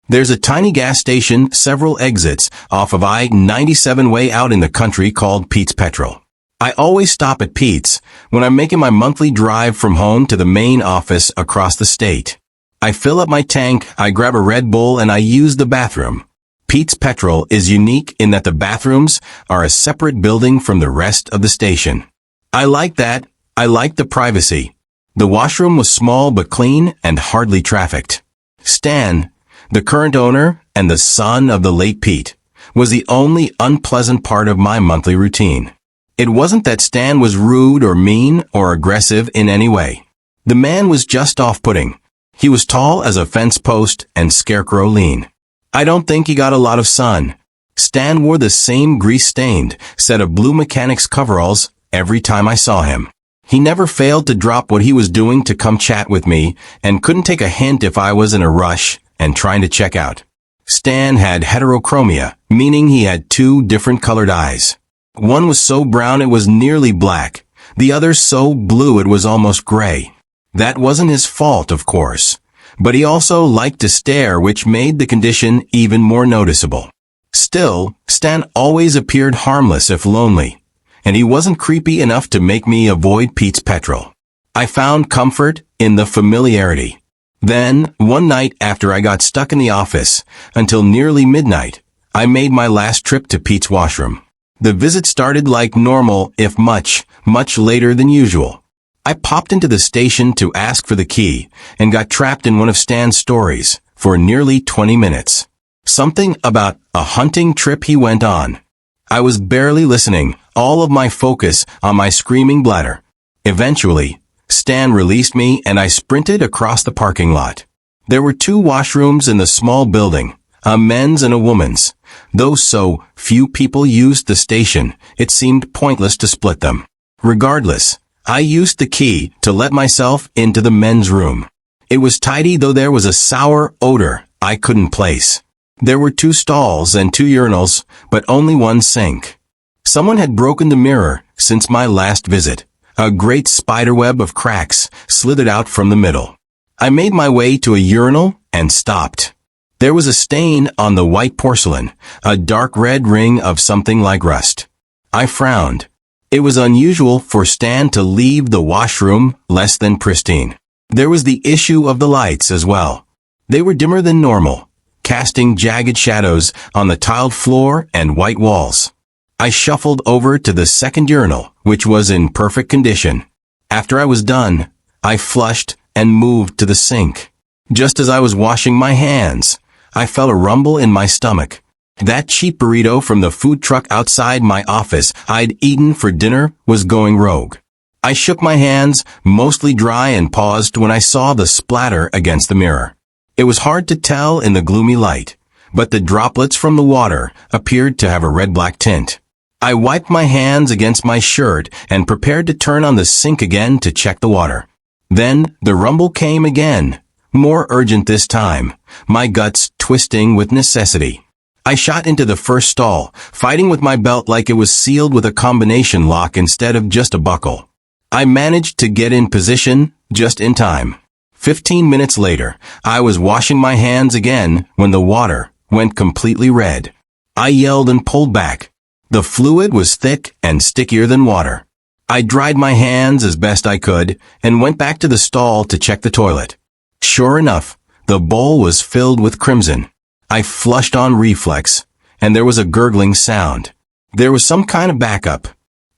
There's a tiny gas station several exits off of I-97 way out in the country called Pete's Petrol. I always stop at Pete's when I'm making my monthly drive from home to the main office across the state. I fill up my tank, I grab a Red Bull, and I use the bathroom. Pete's Petrol is unique in that the bathrooms are a separate building from the rest of the station. I like that. I like the privacy. The washroom was small but clean and hardly trafficked. Stan, the current owner and the son of the late Pete, was the only unpleasant part of my monthly routine. It wasn't that Stan was rude or mean or aggressive in any way. The man was just off-putting. He was tall as a fence post and scarecrow lean. I don't think he got a lot of sun. Stan wore the same grease-stained set of blue mechanics coveralls every time I saw him. He never failed to drop what he was doing to come chat with me and couldn't take a hint if I was in a rush and trying to check out. Stan had heterochromia, meaning he had two different colored eyes. One was so brown it was nearly black, the other so blue it was almost gray. That wasn't his fault, of course, but he also liked to stare, which made the condition even more noticeable. Still, Stan always appeared harmless if lonely, and he wasn't creepy enough to make me avoid Pete's Petrol. I found comfort in the familiarity. Then, one night after I got stuck in the office until nearly midnight, I made my last trip to Pete's washroom. The visit started like normal, if much later than usual. I popped into the station to ask for the key and got trapped in one of Stan's stories for nearly 20 minutes. Something about a hunting trip he went on. I was barely listening, all of my focus on my screaming bladder. Eventually, Stan released me and I sprinted across the parking lot. There were two washrooms in the small building, a men's and a woman's. Though so few people used the station, it seemed pointless to split them. Regardless, I used the key to let myself into the men's room. It was tidy, though there was a sour odor I couldn't place. There were two stalls and two urinals, but only one sink. Someone had broken the mirror since my last visit. A great spiderweb of cracks slithered out from the middle. I made my way to a urinal and stopped. There was a stain on the white porcelain, a dark red ring of something like rust. I frowned. It was unusual for Stan to leave the washroom less than pristine. There was the issue of the lights as well. They were dimmer than normal, casting jagged shadows on the tiled floor and white walls. I shuffled over to the second urinal, which was in perfect condition. After I was done, I flushed and moved to the sink. Just as I was washing my hands, I felt a rumble in my stomach. That cheap burrito from the food truck outside my office I'd eaten for dinner was going rogue. I shook my hands, mostly dry, and paused when I saw the splatter against the mirror. It was hard to tell in the gloomy light, but the droplets from the water appeared to have a red-black tint. I wiped my hands against my shirt and prepared to turn on the sink again to check the water. Then the rumble came again, more urgent this time, my guts twisting with necessity. I shot into the first stall, fighting with my belt like it was sealed with a combination lock instead of just a buckle. I managed to get in position just in time. 15 minutes later, I was washing my hands again when the water went completely red. I yelled and pulled back. The fluid was thick and stickier than water. I dried my hands as best I could and went back to the stall to check the toilet. Sure enough, the bowl was filled with crimson. I flushed on reflex, and there was a gurgling sound. There was some kind of backup.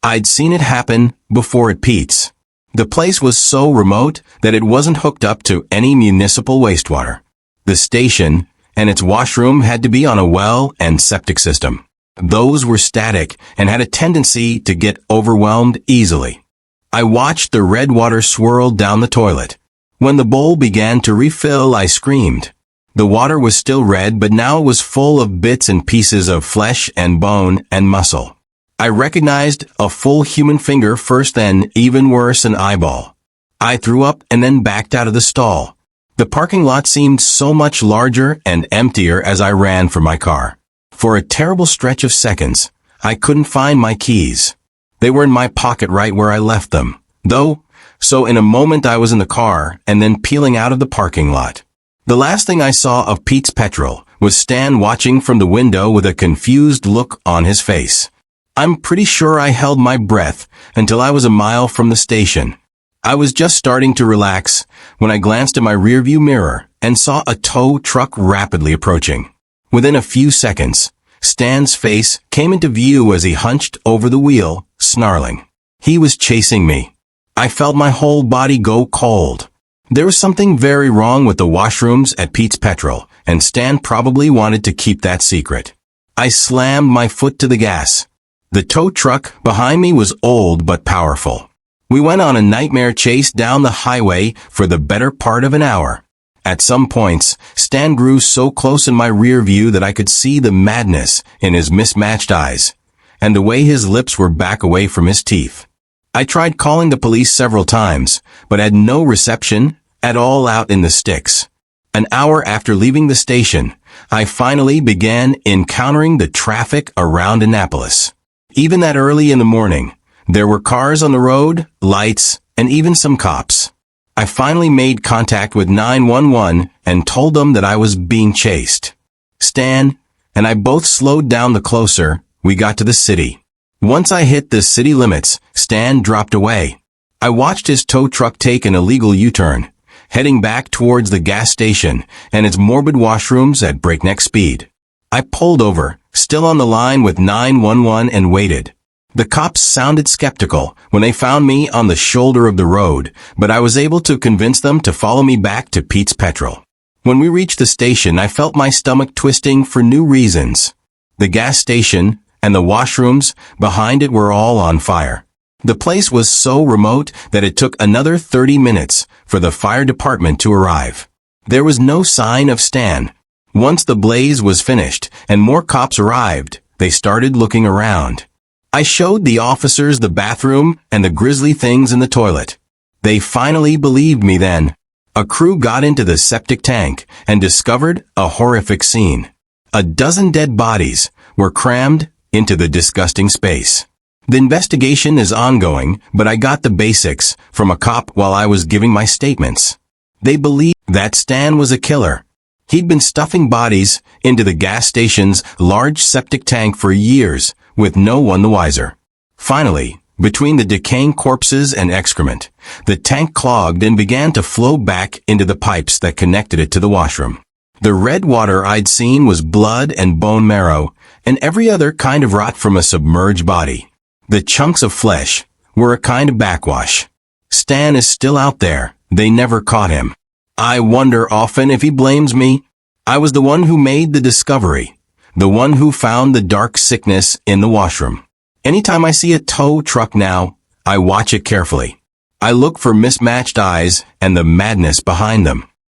I'd seen it happen before at Pete's. The place was so remote that it wasn't hooked up to any municipal wastewater. The station and its washroom had to be on a well and septic system. Those were static and had a tendency to get overwhelmed easily. I watched the red water swirl down the toilet. When the bowl began to refill, I screamed. The water was still red, but now it was full of bits and pieces of flesh and bone and muscle. I recognized a full human finger first, then, even worse, an eyeball. I threw up and then backed out of the stall. The parking lot seemed so much larger and emptier as I ran for my car. For a terrible stretch of seconds, I couldn't find my keys. They were in my pocket right where I left them, though, so in a moment I was in the car and then peeling out of the parking lot. The last thing I saw of Pete's Petrol was Stan watching from the window with a confused look on his face. I'm pretty sure I held my breath until I was a mile from the station. I was just starting to relax when I glanced in my rearview mirror and saw a tow truck rapidly approaching. Within a few seconds, Stan's face came into view as he hunched over the wheel, snarling. He was chasing me. I felt my whole body go cold. There was something very wrong with the washrooms at Pete's Petrol, and Stan probably wanted to keep that secret. I slammed my foot to the gas. The tow truck behind me was old but powerful. We went on a nightmare chase down the highway for the better part of an hour. At some points, Stan grew so close in my rear view that I could see the madness in his mismatched eyes, and the way his lips were back away from his teeth. I tried calling the police several times, but had no reception at all out in the sticks. An hour after leaving the station, I finally began encountering the traffic around Annapolis. Even that early in the morning, there were cars on the road, lights, and even some cops. I finally made contact with 911 and told them that I was being chased. Stan and I both slowed down the closer we got to the city. Once I hit the city limits, Stan dropped away. I watched his tow truck take an illegal U-turn, heading back towards the gas station and its morbid washrooms at breakneck speed. I pulled over, still on the line with 911, and waited. The cops sounded skeptical when they found me on the shoulder of the road, but I was able to convince them to follow me back to Pete's Petrol. When we reached the station, I felt my stomach twisting for new reasons. The gas station and the washrooms behind it were all on fire. The place was so remote that it took another 30 minutes for the fire department to arrive. There was no sign of Stan. Once the blaze was finished and more cops arrived, they started looking around. I showed the officers the bathroom and the grisly things in the toilet. They finally believed me then. A crew got into the septic tank and discovered a horrific scene. A dozen dead bodies were crammed into the disgusting space. The investigation is ongoing, but I got the basics from a cop while I was giving my statements. They believed that Stan was a killer. He'd been stuffing bodies into the gas station's large septic tank for years, with no one the wiser. Finally, between the decaying corpses and excrement, the tank clogged and began to flow back into the pipes that connected it to the washroom. The red water I'd seen was blood and bone marrow, and every other kind of rot from a submerged body. The chunks of flesh were a kind of backwash. Stan is still out there. They never caught him. I wonder often if he blames me. I was the one who made the discovery, the one who found the dark sickness in the washroom. Anytime I see a tow truck now, I watch it carefully. I look for mismatched eyes and the madness behind them.